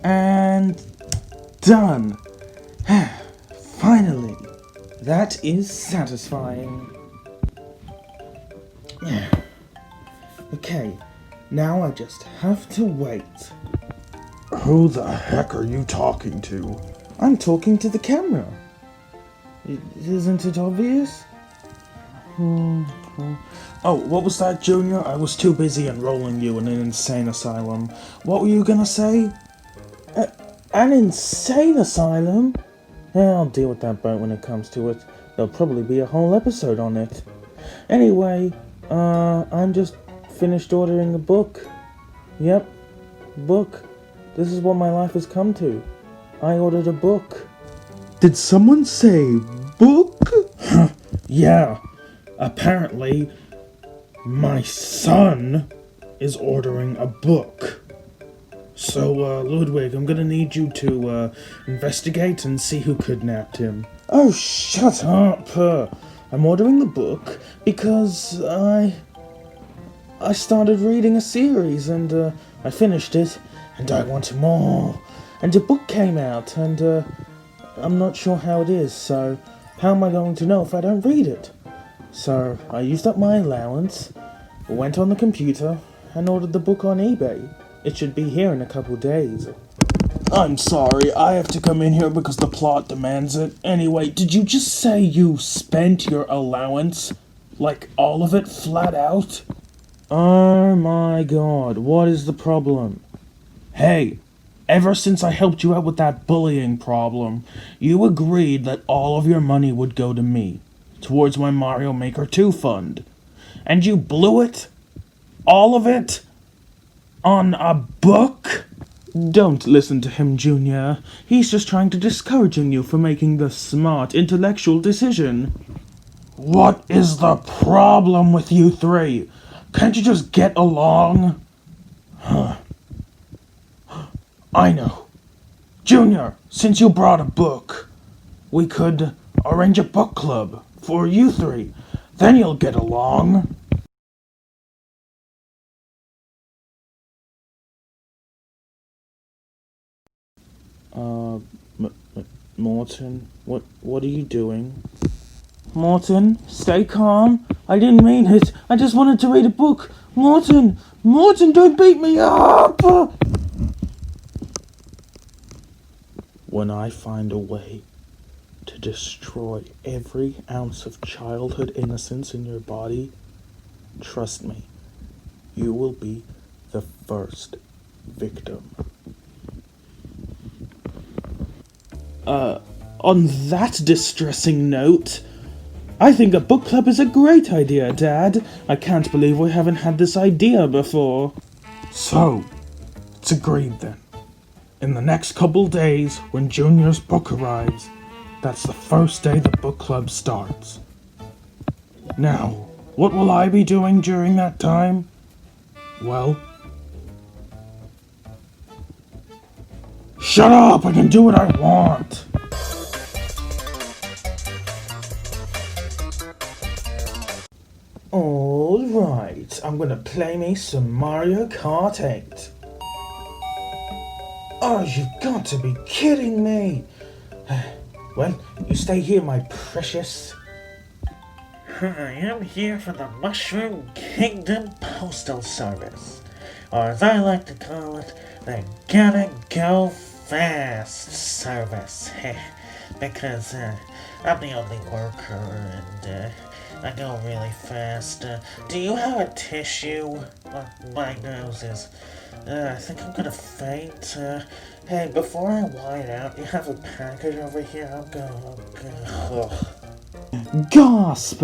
And done. Finally. That is satisfying. Okay, now I just have to wait. Who the heck are you talking to? I'm talking to the camera. Isn't it obvious? Oh, what was that, Junior? I was too busy enrolling you in an insane asylum. What were you gonna say? An insane asylum? Yeah, I'll deal with that boat when it comes to it. There'll probably be a whole episode on it. Anyway, I'm just finished ordering a book. Yep, book. This is what my life has come to. I ordered a book. Did someone say book? Yeah, apparently my son is ordering a book. So, Ludwig, I'm gonna need you to, investigate and see who kidnapped him. Oh, shut up! I'm ordering the book because I started reading a series and, I finished it, and I want more. And a book came out, and, I'm not sure how it is, so how am I going to know if I don't read it? So, I used up my allowance, went on the computer, and ordered the book on eBay. It should be here in a couple days. I'm sorry, I have to come in here because the plot demands it. Anyway, did you just say you spent your allowance? Like, all of it, flat out? Oh my god, what is the problem? Hey, ever since I helped you out with that bullying problem, you agreed that all of your money would go to me, towards my Mario Maker 2 fund. And you blew it? All of it? On a book? Don't listen to him, Junior. He's just trying to discourage you from making the smart, intellectual decision. What is the problem with you three? Can't you just get along? I know. Junior, since you brought a book, we could arrange a book club for you three. Then you'll get along. Morton, what are you doing? Morton, stay calm. I didn't mean it. I just wanted to read a book. Morton, don't beat me up! When I find a way to destroy every ounce of childhood innocence in your body, trust me, you will be the first victim. On that distressing note, I think a book club is a great idea, Dad. I can't believe we haven't had this idea before. So, it's agreed then. In the next couple days, when Junior's book arrives, that's the first day the book club starts. Now, what will I be doing during that time? Well, shut up! I can do what I want! Alright, I'm gonna play me some Mario Kart 8. Oh, you've got to be kidding me! Well, you stay here, my precious. I am here for the Mushroom Kingdom Postal Service, or as I like to call it, the Gotta Go Fast Service. Because I'm the only worker and I go really fast. Do you have a tissue? My nose is... I think I'm gonna faint. Hey, before I whine out, you have a package over here? I'm gonna... Gasp!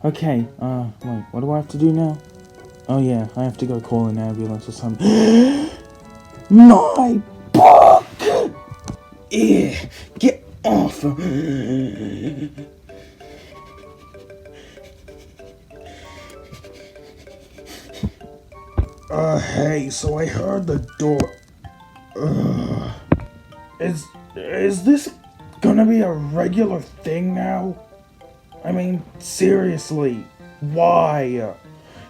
Okay, wait, what do I have to do now? Oh yeah, I have to go call an ambulance or something. My book! Get off! Hey, so I heard the door... Is this gonna be a regular thing now? I mean, seriously, why?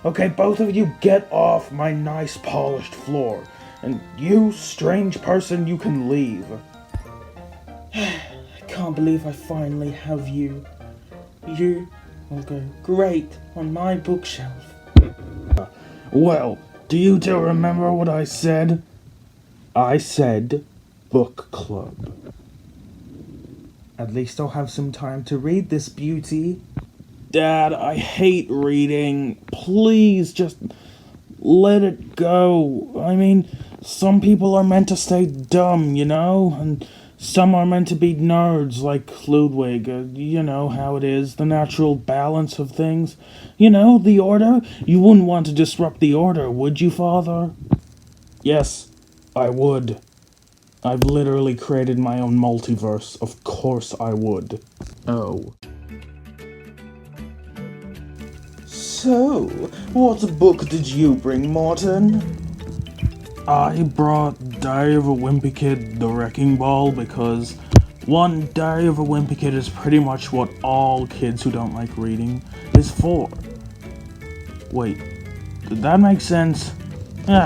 Okay, both of you get off my nice polished floor, And you, strange person, you can leave. I can't believe I finally have you. You will go great on my bookshelf. Well, do you still remember what I said? I said book club. At least I'll have some time to read this beauty. Dad, I hate reading. Please, just let it go. I mean, some people are meant to stay dumb, you know? And some are meant to be nerds, like Ludwig. You know how it is, the natural balance of things. You know, the order? You wouldn't want to disrupt the order, would you, Father? Yes, I would. I've literally created my own multiverse. Of course I would. Oh. So, what book did you bring, Morton? I brought Diary of a Wimpy Kid, The Wrecking Ball, because, one, Diary of a Wimpy Kid is pretty much what all kids who don't like reading is for. Wait, did that make sense?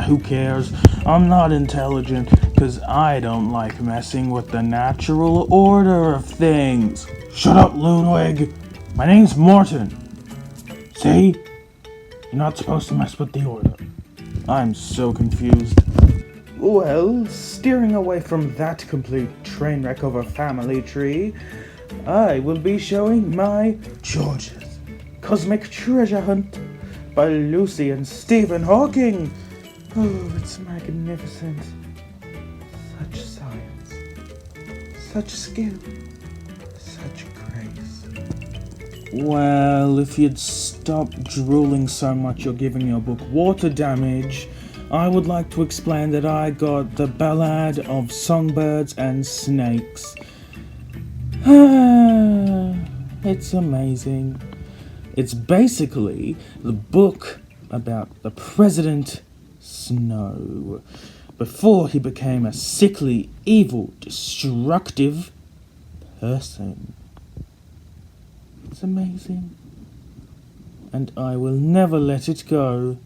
Who cares? I'm not intelligent, because I don't like messing with the natural order of things. Shut up, Ludwig! My name's Morton. See? You're not supposed to mess with the order. I'm so confused. Well, steering away from that complete train wreck of a family tree, I will be showing my George's Cosmic Treasure Hunt by Lucy and Stephen Hawking. Oh, it's magnificent. Such science, such skill, such grace. Well, if you'd stop drooling so much you're giving your book water damage, I would like to explain that I got the Ballad of Songbirds and Snakes. It's amazing. It's basically the book about the President Snow, before he became a sickly, evil, destructive person. It's amazing. And I will never let it go.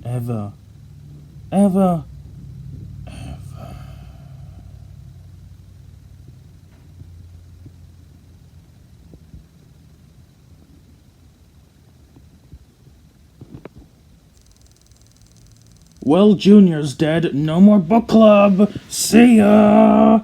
Ever. Ever. Ever. Well, Junior's dead. No more book club. See ya!